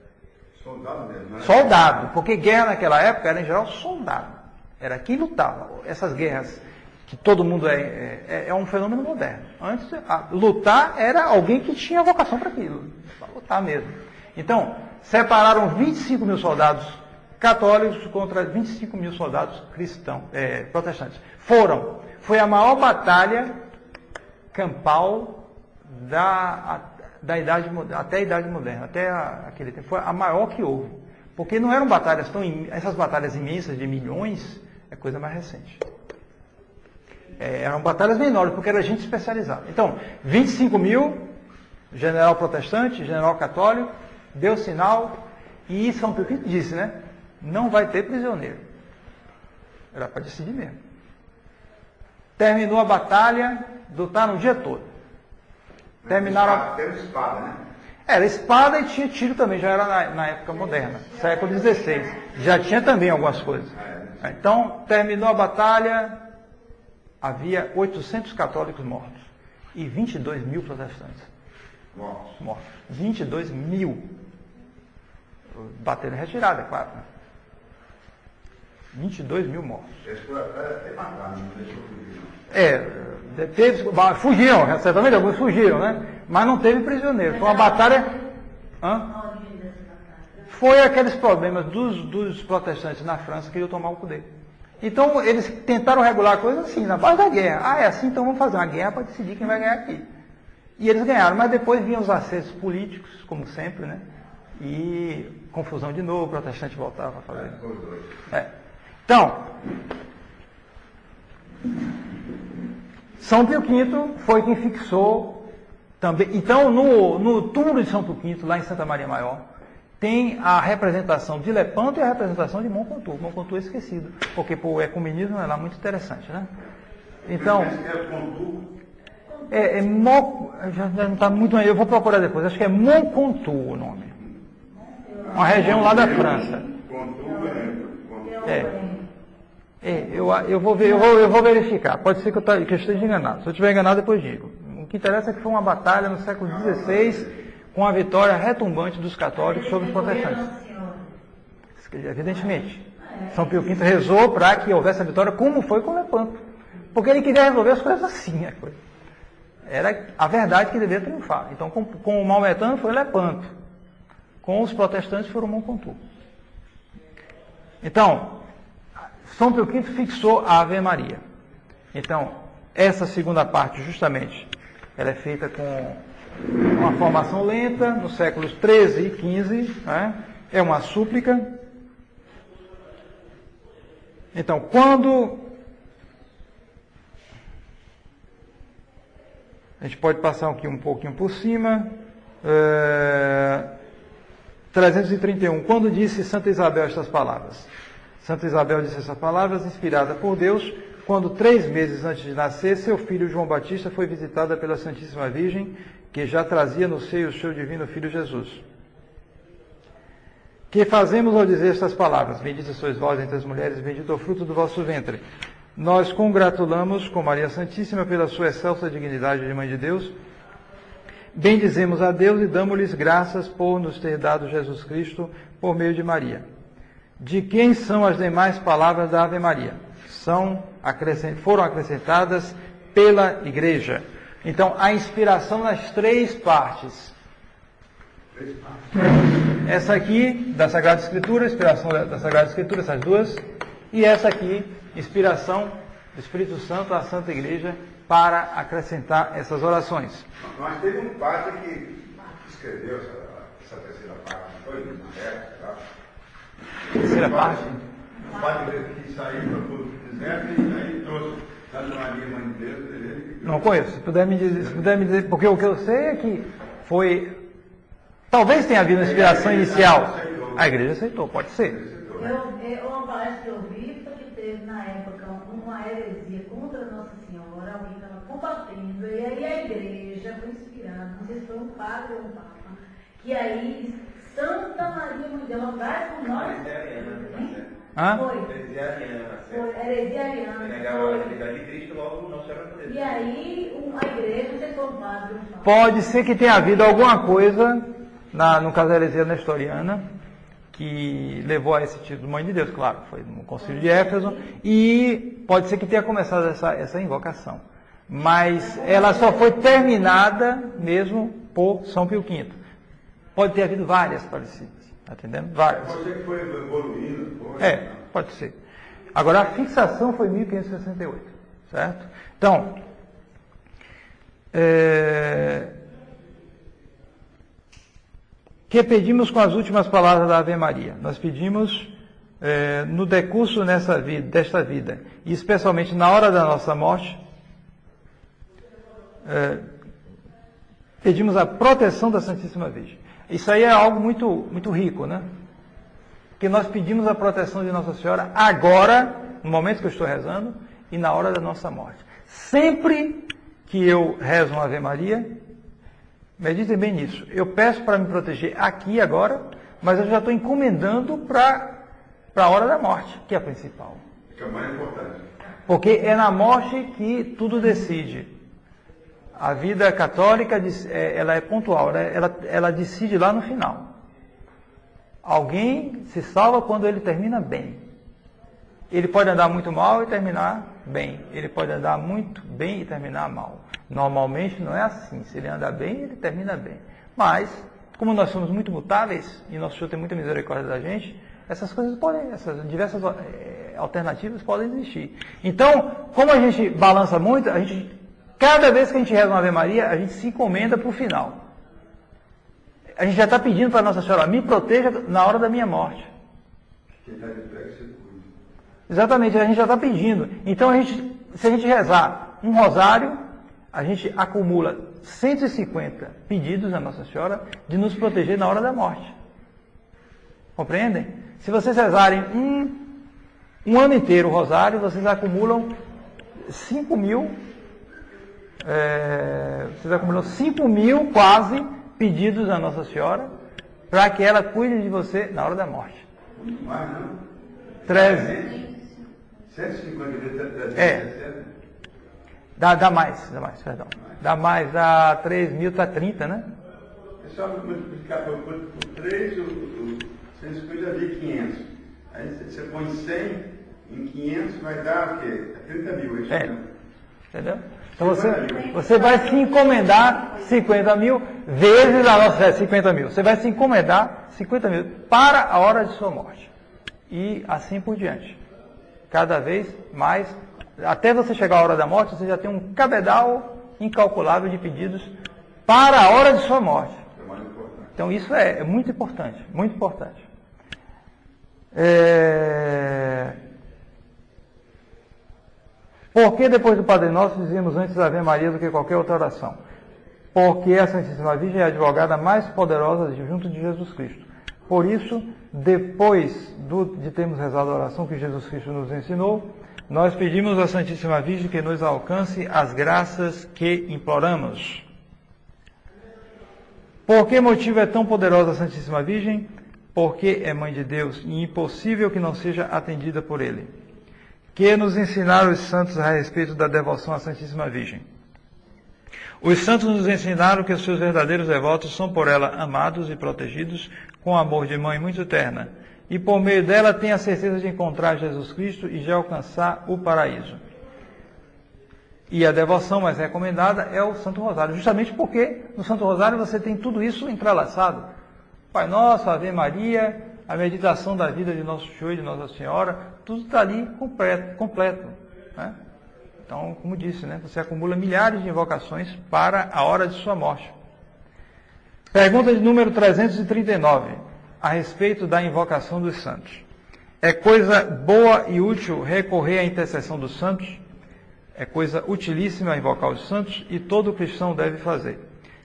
Soldado mesmo, né? Soldado, porque guerra naquela época era em geral soldado. Era quem lutava. Essas guerras que todo mundo é um fenômeno moderno. Antes, lutar era alguém que tinha vocação para aquilo. Para lutar mesmo. Então, separaram 25 mil soldados católicos contra 25 mil soldados cristãos, protestantes. Foi a maior batalha campal da idade até a idade moderna, até aquele tempo. Foi a maior que houve. Porque não eram batalhas essas batalhas imensas de milhões, é coisa mais recente. Eram batalhas menores, porque era gente especializada. Então, 25 mil, general protestante, general católico, deu sinal, e São Pio V disse, né? Não vai ter prisioneiro. Era para decidir mesmo. Terminou a batalha, lutaram o dia todo. Terminaram. Era espada, né? Era espada e tinha tiro também, já era na época moderna, século XVI. Já tinha também algumas coisas. Então, terminou a batalha, havia 800 católicos mortos e 22 mil protestantes. Mortos. 22 mil. Bateram em retirada, é claro. Né? 22 mil mortos. Fugiram, certamente alguns fugiram, né? Mas não teve prisioneiro. Foi uma batalha. Foi aqueles problemas dos protestantes na França que iam tomar o poder. Então, eles tentaram regular a coisa assim, na base da guerra. É assim, então vamos fazer uma guerra para decidir quem vai ganhar aqui. E eles ganharam, mas depois vinham os acessos políticos, como sempre, né? E confusão de novo, o protestante voltava a fazer. Então, São Pio V foi quem fixou também. Então, no túmulo de São Pio V, lá em Santa Maria Maior, tem a representação de Lepanto e a representação de Moncontour. Moncontour é esquecido, porque o ecumenismo é lá muito interessante, né? Então, já não está muito, eu vou procurar depois, acho que é Moncontour o nome. Uma região lá da França. Eu vou verificar. Pode ser que eu esteja enganado. Se eu estiver enganado, depois digo. O que interessa é que foi uma batalha no século XVI com a vitória retumbante dos católicos sobre os protestantes. Evidentemente. São Pio V rezou para que houvesse a vitória, como foi com Lepanto. Porque ele queria resolver as coisas assim. Era a verdade que deveria triunfar. Então, com o maometano foi Lepanto. Com os protestantes foram Moncontour. Então, São Pio V fixou a Ave Maria. Então, essa segunda parte, justamente, ela é feita com uma formação lenta, nos séculos XIII e XV, né? É uma súplica. Então, quando... A gente pode passar aqui um pouquinho por cima... 331. Quando disse Santa Isabel estas palavras? Santa Isabel disse essas palavras, inspirada por Deus, quando 3 meses antes de nascer, seu filho João Batista foi visitada pela Santíssima Virgem, que já trazia no seio o seu divino Filho Jesus. Que fazemos ao dizer estas palavras? Bendita sois vós entre as mulheres, bendito é o fruto do vosso ventre. Nós congratulamos com Maria Santíssima pela sua excelsa dignidade de Mãe de Deus. Bendizemos a Deus e damos-lhes graças por nos ter dado Jesus Cristo por meio de Maria. De quem são as demais palavras da Ave Maria? Foram acrescentadas pela Igreja. Então, a inspiração nas 3 partes. Essa aqui, da Sagrada Escritura, inspiração da Sagrada Escritura, essas duas. E essa aqui, inspiração do Espírito Santo à Santa Igreja para acrescentar essas orações. Mas teve um padre que escreveu essa terceira parte, não foi? Terceira parte? O padre que saiu para tudo o deserto e aí trouxe Santa Maria, Mãe de Deus. Não conheço. Se puder me dizer, porque o que eu sei é que foi. Talvez tenha havido uma inspiração inicial. A igreja aceitou, pode ser. Uma palestra que eu vi foi que teve na época uma heresia contra Nossa Senhora, alguém estava combatendo, e aí a igreja foi inspirada, não sei se foi um padre ou um papa, que aí Santa Maria Mãe de Deus vai com nós. Hã? Foi heresia ariana. E aí a igreja, não sei se foi um padre ou um papa. Pode ser que tenha havido alguma coisa, no caso da heresia nestoriana, que levou a esse título Mãe de Deus, claro, foi no Concílio de Éfeso, e pode ser que tenha começado essa invocação. Mas ela só foi terminada mesmo por São Pio V. Pode ter havido várias parecidas, tá entendendo? Várias. Pode ser que foi evoluindo. Pode ser. Agora, a fixação foi em 1568, certo? Então, que pedimos com as últimas palavras da Ave Maria? Nós pedimos no decurso desta vida, e especialmente na hora da nossa morte, pedimos a proteção da Santíssima Virgem. Isso aí é algo muito, muito rico, né? Porque nós pedimos a proteção de Nossa Senhora agora, no momento que eu estou rezando, e na hora da nossa morte. Sempre que eu rezo uma Ave Maria, meditem bem nisso. Eu peço para me proteger aqui agora, mas eu já estou encomendando para a hora da morte, que é a principal. Que é o mais importante. Porque é na morte que tudo decide. A vida católica, ela é pontual, né? Ela decide lá no final. Alguém se salva quando ele termina bem. Ele pode andar muito mal e terminar bem. Ele pode andar muito bem e terminar mal. Normalmente não é assim. Se ele anda bem, ele termina bem. Mas, como nós somos muito mutáveis, e nosso Senhor tem muita misericórdia da gente, essas diversas alternativas podem existir. Então, como a gente balança muito, cada vez que a gente reza uma Ave Maria, a gente se encomenda para o final. A gente já está pedindo para Nossa Senhora, me proteja na hora da minha morte. Quem está de pé que se cuide. Exatamente, a gente já está pedindo. Então, se a gente rezar um rosário, a gente acumula 150 pedidos a Nossa Senhora de nos proteger na hora da morte. Compreendem? Se vocês rezarem um ano inteiro o rosário, vocês acumulam 5.000, quase pedidos a Nossa Senhora para que ela cuide de você na hora da morte. Muito mais, não? 150 vezes. Dá mais, perdão. Dá mais, dá 3.000, está 30, né? É só multiplicar por 3, o 150 vezes 500. Aí você põe 100 em 500, vai dar o quê? 30 mil, é isso mesmo. Entendeu? Então você vai se encomendar 50 mil vezes a nossa 50 mil. Você vai se encomendar 50 mil para a hora de sua morte. E assim por diante. Cada vez mais, até você chegar à hora da morte, você já tem um cabedal incalculável de pedidos para a hora de sua morte. Então isso é muito importante, muito importante. Por que depois do Padre Nosso dizemos antes Ave Maria do que qualquer outra oração? Porque a Santíssima Virgem é a advogada mais poderosa junto de Jesus Cristo. Por isso, depois de termos rezado a oração que Jesus Cristo nos ensinou, nós pedimos à Santíssima Virgem que nos alcance as graças que imploramos. Por que motivo é tão poderosa a Santíssima Virgem? Porque é Mãe de Deus e impossível que não seja atendida por Ele. Que nos ensinaram os santos a respeito da devoção à Santíssima Virgem. Os santos nos ensinaram que os seus verdadeiros devotos são por ela amados e protegidos com amor de mãe muito terna, e por meio dela têm a certeza de encontrar Jesus Cristo e de alcançar o paraíso. E a devoção mais recomendada é o Santo Rosário, justamente porque no Santo Rosário você tem tudo isso entrelaçado. Pai Nosso, Ave Maria, a meditação da vida de Nosso Senhor e de Nossa Senhora, tudo está ali completo. Né? Então, como disse, né, você acumula milhares de invocações para a hora de sua morte. Pergunta de número 339, a respeito da invocação dos santos. É coisa boa e útil recorrer à intercessão dos santos? É coisa utilíssima invocar os santos e todo cristão deve fazer.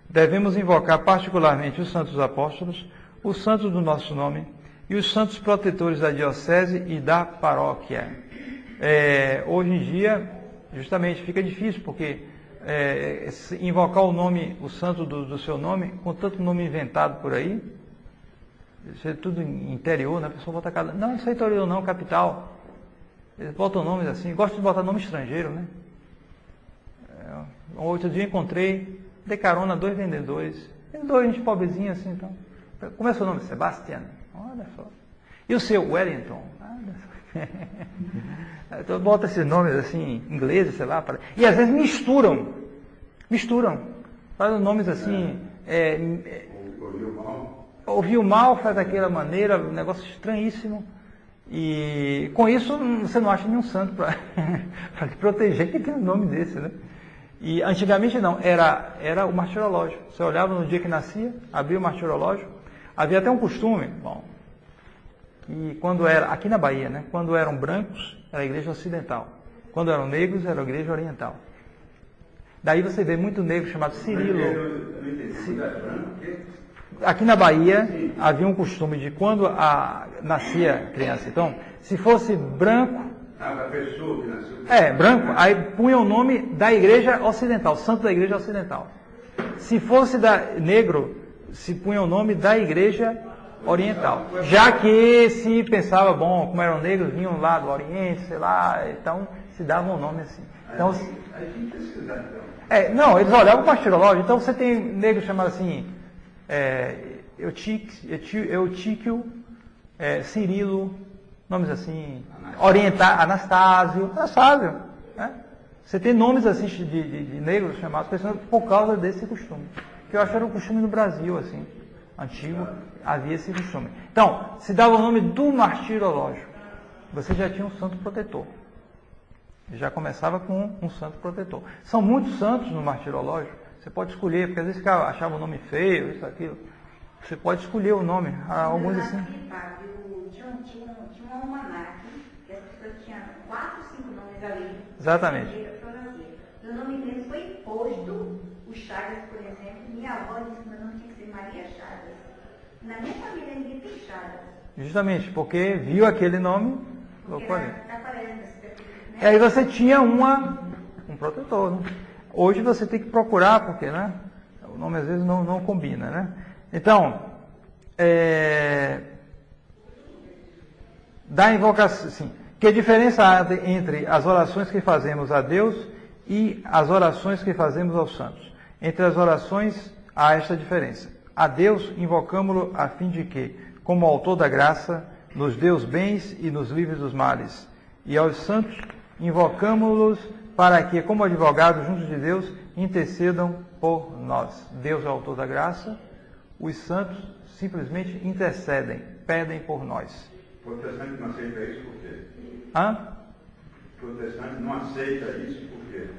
Devemos invocar particularmente os santos apóstolos, os santos do nosso nome e os santos protetores da diocese e da paróquia. Hoje em dia, justamente, fica difícil, porque invocar o nome, o santo do seu nome, com tanto nome inventado por aí, isso é tudo interior, né? A pessoa bota cada... Não, isso é interior não, capital. Eles botam nomes assim, gostam de botar nome estrangeiro, né? Outro dia encontrei, dei carona a 2 vendedores, gente pobrezinha assim, então. Como é o seu nome? Sebastião. Olha só. E o seu? Wellington. Olha só. Então bota esses nomes assim, ingleses, sei lá. E às vezes misturam. Fazem nomes assim. Ouviu mal, faz daquela maneira, um negócio estranhíssimo. E com isso você não acha nenhum santo para te proteger que tem um nome desse, né? E antigamente não, era o martirológio. Você olhava no dia que nascia, abria o martirológio. Havia até um costume, e quando era, aqui na Bahia, né? Quando eram brancos, era a igreja ocidental. Quando eram negros, era a igreja oriental. Daí você vê muito negro chamado Cirilo. Aqui na Bahia havia um costume de quando nascia criança. Então, se fosse branco, a pessoa que nasceu. Branco, aí punha o nome da igreja ocidental, santo da igreja ocidental. Se fosse negro, se punha o nome da igreja oriental. Já que se pensava, bom, como eram negros, vinham lá do Oriente, sei lá, então se dava um nome assim. Então, aí tem que pesquisar, então. Não, eles olhavam para o martirológio, então você tem negro chamado assim, Eutíquio, Cirilo, nomes assim, orientais, Anastásio, né? Você tem nomes assim de negros chamados por causa desse costume. Que eu acho que era um costume no Brasil, assim, antigo, havia esse costume. Então, se dava o nome do martirológio, você já tinha um santo protetor. Já começava com um santo protetor. São muitos santos no martirológio, você pode escolher, porque às vezes achava o nome feio, isso, aquilo. Você pode escolher o nome, alguns assim. Tinha um almanaque, que as pessoas tinham 4, 5 nomes ali. Exatamente. O nome deles foi imposto, o Chagas, por exemplo. Minha avó disse que meu nome tinha que ser Maria Chagas. Na minha família ninguém tem Chagas. Justamente, porque viu aquele nome, colocou ali. Né? E aí você tinha um protetor, né? Hoje você tem que procurar, porque, né? O nome às vezes não combina, né? Então, da invocação, sim. Que diferença há entre as orações que fazemos a Deus e as orações que fazemos aos santos? Entre as orações há esta diferença. A Deus invocamo-lo a fim de que, como autor da graça, nos dê os bens e nos livre dos males. E aos santos invocamo-los para que, como advogados juntos de Deus, intercedam por nós. Deus é o autor da graça, os santos simplesmente intercedem, pedem por nós. O protestante não aceita isso por quê? O protestante não aceita isso por quê?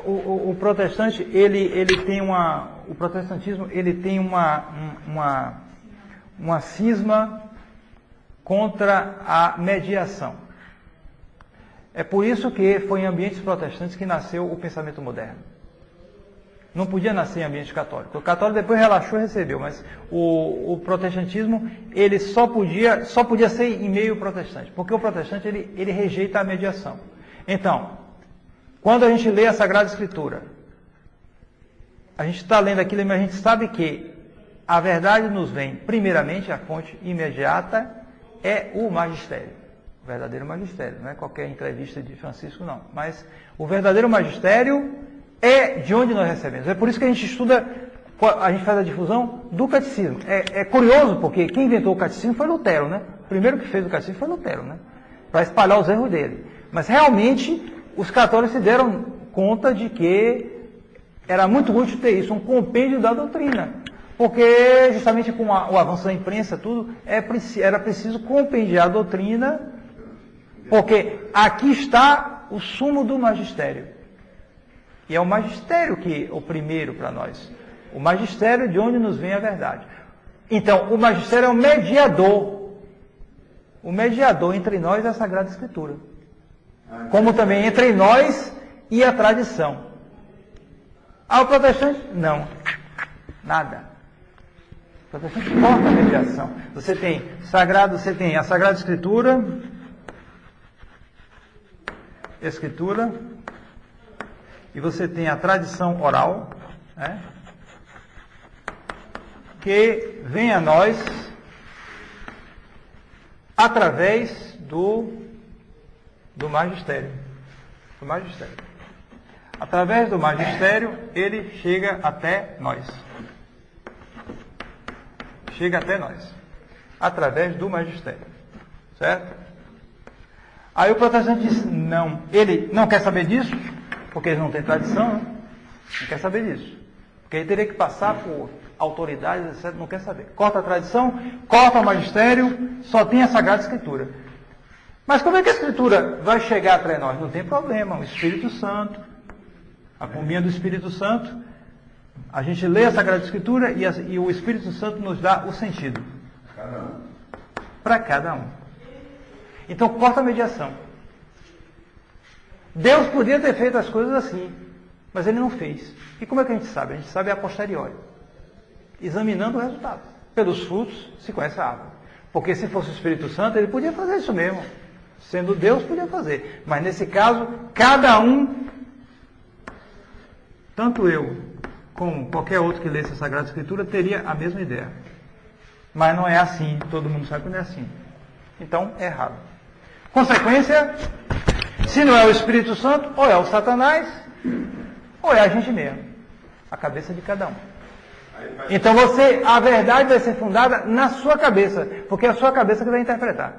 O protestante, ele tem o protestantismo, ele tem uma cisma contra a mediação. É por isso que foi em ambientes protestantes que nasceu o pensamento moderno. Não podia nascer em ambiente católico. O católico depois relaxou e recebeu, mas o protestantismo, ele só podia ser em meio protestante, porque o protestante, ele rejeita a mediação. Então, quando a gente lê a Sagrada Escritura, a gente está lendo aquilo, mas a gente sabe que a verdade nos vem, primeiramente, a fonte imediata é o magistério. O verdadeiro magistério, não é qualquer entrevista de Francisco, não. Mas o verdadeiro magistério é de onde nós recebemos. É por isso que a gente estuda, a gente faz a difusão do catecismo. É curioso, porque quem inventou o catecismo foi Lutero, né? O primeiro que fez o catecismo foi Lutero, né? Para espalhar os erros dele. Mas realmente, os católicos se deram conta de que era muito útil ter isso, um compêndio da doutrina. Porque, justamente com o avanço da imprensa, tudo, era preciso compendiar a doutrina, porque aqui está o sumo do magistério. E é o magistério que é o primeiro para nós. O magistério de onde nos vem a verdade. Então, o magistério é o mediador. O mediador entre nós é a Sagrada Escritura. Como também entre nós e a tradição. O protestante, não. Nada. O protestante corta a mediação. Você tem a Sagrada Escritura, e você tem a tradição oral, né, que vem a nós através do magistério. Do magistério. Através do magistério, ele chega até nós. Chega até nós. Através do magistério. Certo? Aí o protestante diz, não. Ele não quer saber disso, porque ele não tem tradição, né? Não quer saber disso. Porque ele teria que passar por autoridades, etc. Não quer saber. Corta a tradição, corta o magistério, só tem a Sagrada Escritura. Mas como é que a Escritura vai chegar até nós? Não tem problema. O Espírito Santo, a comunhão do Espírito Santo, a gente lê a Sagrada Escritura e o Espírito Santo nos dá o sentido. Para cada um. Então corta a mediação. Deus podia ter feito as coisas assim, mas ele não fez. E como é que a gente sabe? A gente sabe a posteriori, examinando o resultado. Pelos frutos se conhece a árvore. Porque se fosse o Espírito Santo, ele podia fazer isso mesmo. Sendo Deus, podia fazer. Mas nesse caso, cada um, tanto eu como qualquer outro que lesse a Sagrada Escritura, teria a mesma ideia. Mas não é assim, todo mundo sabe que não é assim. Então, é errado. Consequência, se não é o Espírito Santo, ou é o Satanás, ou é a gente mesmo. A cabeça de cada um. Então a verdade vai ser fundada na sua cabeça, porque é a sua cabeça que vai interpretar.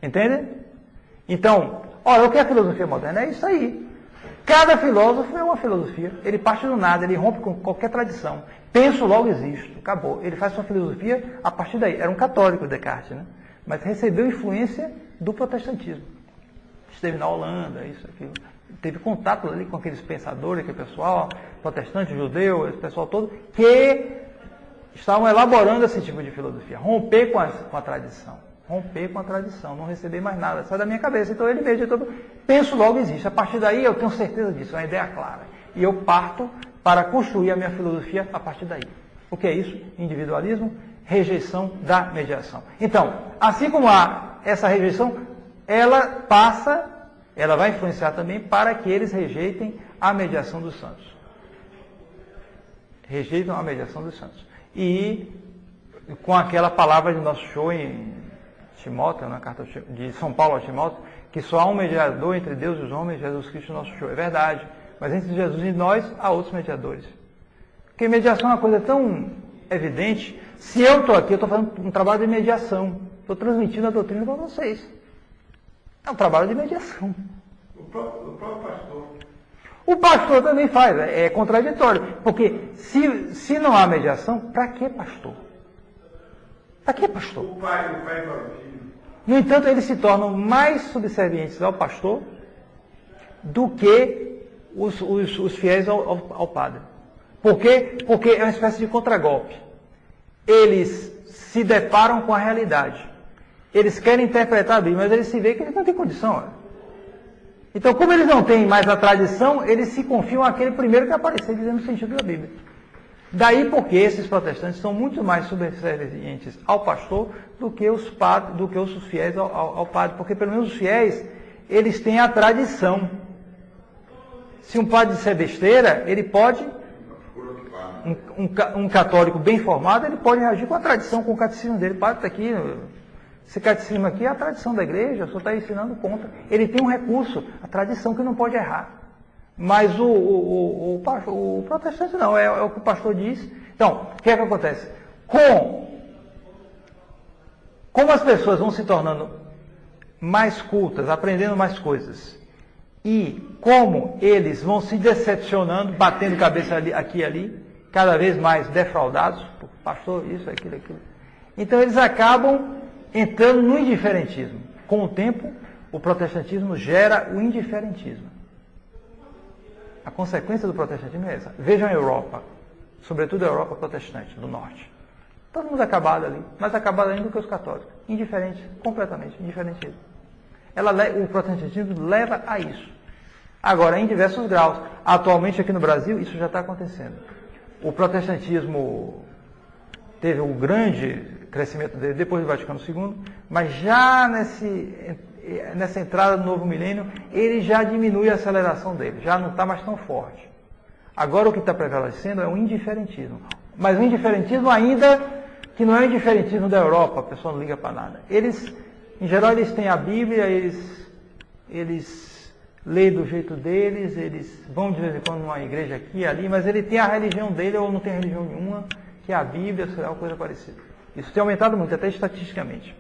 Entende? Então, olha, o que é a filosofia moderna? É isso aí. Cada filósofo é uma filosofia. Ele parte do nada, ele rompe com qualquer tradição. Penso, logo existo. Acabou. Ele faz sua filosofia a partir daí. Era um católico, Descartes, né? Mas recebeu influência do protestantismo. Esteve na Holanda, isso, aquilo. Teve contato ali com aqueles pensadores, aquele pessoal, protestante, judeu, esse pessoal todo, que estavam elaborando esse tipo de filosofia. Romper com a tradição. Romper com a tradição, não receber mais nada, sai da minha cabeça. Então ele mesmo, penso, logo existe. A partir daí eu tenho certeza disso, é uma ideia clara. E eu parto para construir a minha filosofia a partir daí. O que é isso? Individualismo, rejeição da mediação. Então, assim como há essa rejeição, ela vai influenciar também para que eles rejeitem a mediação dos santos. Rejeitam a mediação dos santos. E com aquela palavra de nosso show em Timóteo, na carta de São Paulo a Timóteo, que só há um mediador entre Deus e os homens, Jesus Cristo nosso show. É verdade. Mas entre Jesus e nós, há outros mediadores. Porque mediação é uma coisa tão evidente. Se eu estou aqui, eu estou fazendo um trabalho de mediação. Estou transmitindo a doutrina para vocês. É um trabalho de mediação. O próprio pastor. O pastor também faz. É contraditório. Porque se não há mediação, para que pastor? Para que pastor? O pai para o filho. No entanto, eles se tornam mais subservientes ao pastor do que os fiéis ao padre. Por quê? Porque é uma espécie de contragolpe. Eles se deparam com a realidade. Eles querem interpretar a Bíblia, mas eles se veem que eles não têm condição. Olha. Então, como eles não têm mais a tradição, eles se confiam àquele primeiro que apareceu dizendo o sentido da Bíblia. Daí porque esses protestantes são muito mais subservientes ao pastor do que os fiéis ao padre. Porque pelo menos os fiéis, eles têm a tradição. Se um padre disser besteira, ele pode, um católico bem formado, ele pode reagir com a tradição, com o catecismo dele. O padre está aqui, esse catecismo aqui é a tradição da igreja, só está ensinando contra. Ele tem um recurso, a tradição que não pode errar. Mas o protestante não, é o que o pastor diz. Então, o que é que acontece? Como as pessoas vão se tornando mais cultas, aprendendo mais coisas, e como eles vão se decepcionando, batendo cabeça aqui e ali, cada vez mais defraudados, pastor, isso, aquilo. Então eles acabam entrando no indiferentismo. Com o tempo, o protestantismo gera o indiferentismo. A consequência do protestantismo é essa. Vejam a Europa, sobretudo a Europa protestante do norte. Todo mundo acabado ali, mais acabado ainda do que os católicos. Indiferente, completamente indiferente. O protestantismo leva a isso. Agora, em diversos graus. Atualmente aqui no Brasil, isso já está acontecendo. O protestantismo teve um grande crescimento dele depois do Vaticano II, mas já nessa entrada do novo milênio, ele já diminui a aceleração dele, já não está mais tão forte. Agora o que está prevalecendo é o indiferentismo. Mas o indiferentismo ainda que não é o indiferentismo da Europa, a pessoa não liga para nada. Eles, em geral, eles têm a Bíblia, eles leem do jeito deles, eles vão de vez em quando numa igreja aqui e ali, mas ele tem a religião dele ou não tem religião nenhuma, que é a Bíblia, sei lá, uma coisa parecida. Isso tem aumentado muito, até estatisticamente.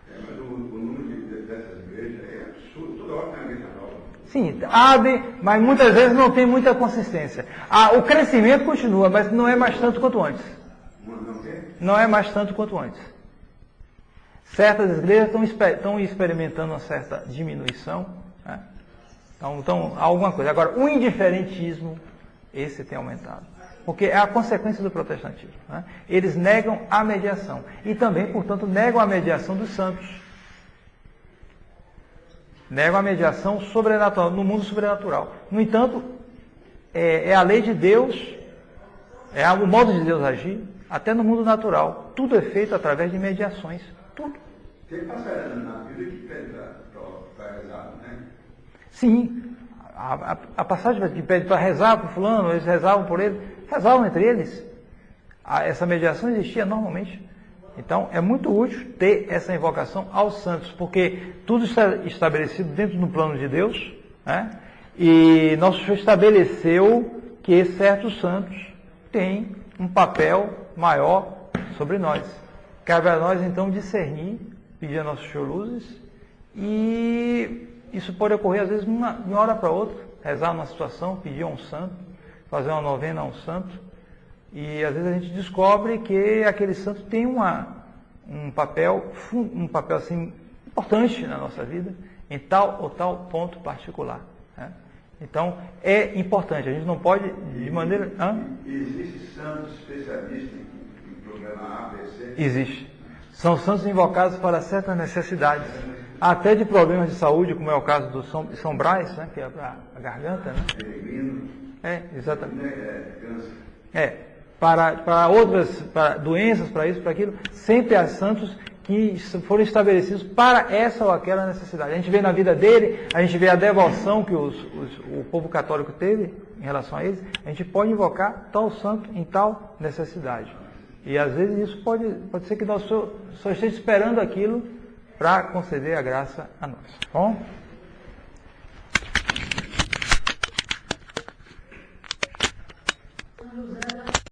Mas o número dessas igrejas é absurdo, toda hora tem uma igreja nova. Sim, abre, mas muitas vezes não tem muita consistência. O crescimento continua, mas não é mais tanto quanto antes. Não é mais tanto quanto antes. Certas igrejas estão experimentando uma certa diminuição, né? Então, alguma coisa. Agora, o indiferentismo, esse tem aumentado. Porque é a consequência do protestantismo, né? Eles negam a mediação. E também, portanto, negam a mediação dos santos. Negam a mediação sobrenatural, no mundo sobrenatural. No entanto, é a lei de Deus, é o modo de Deus agir, até no mundo natural. Tudo é feito através de mediações. Tudo. Tem passagem na Bíblia que pede para rezar, né? Sim. A passagem que pede para rezar para o fulano, eles rezavam por ele, rezavam entre eles. Essa mediação existia normalmente. Então, é muito útil ter essa invocação aos santos, porque tudo está estabelecido dentro do plano de Deus, né? E nosso Senhor estabeleceu que certos santos têm um papel maior sobre nós. Cabe a nós, então, discernir, pedir a Nosso Senhor luzes, e isso pode ocorrer, às vezes, de uma hora para outra, rezar numa situação, pedir a um santo, fazer uma novena a um santo, e às vezes a gente descobre que aquele santo tem um papel assim, importante na nossa vida, em tal ou tal ponto particular, né? Então, é importante, a gente não pode, de maneira... Existe santos especialistas em programa ABC? Existe. São santos invocados para certas necessidades, até de problemas de saúde, como é o caso do São Brás, né, que é para a garganta, né? Peregrino. Exatamente. Câncer. Para outras doenças, para isso, para aquilo, sempre há santos que foram estabelecidos para essa ou aquela necessidade. A gente vê na vida dele, a gente vê a devoção que o povo católico teve em relação a eles, a gente pode invocar tal santo em tal necessidade. E às vezes isso pode ser que nós só esteja esperando aquilo para conceder a graça a nós. Bom?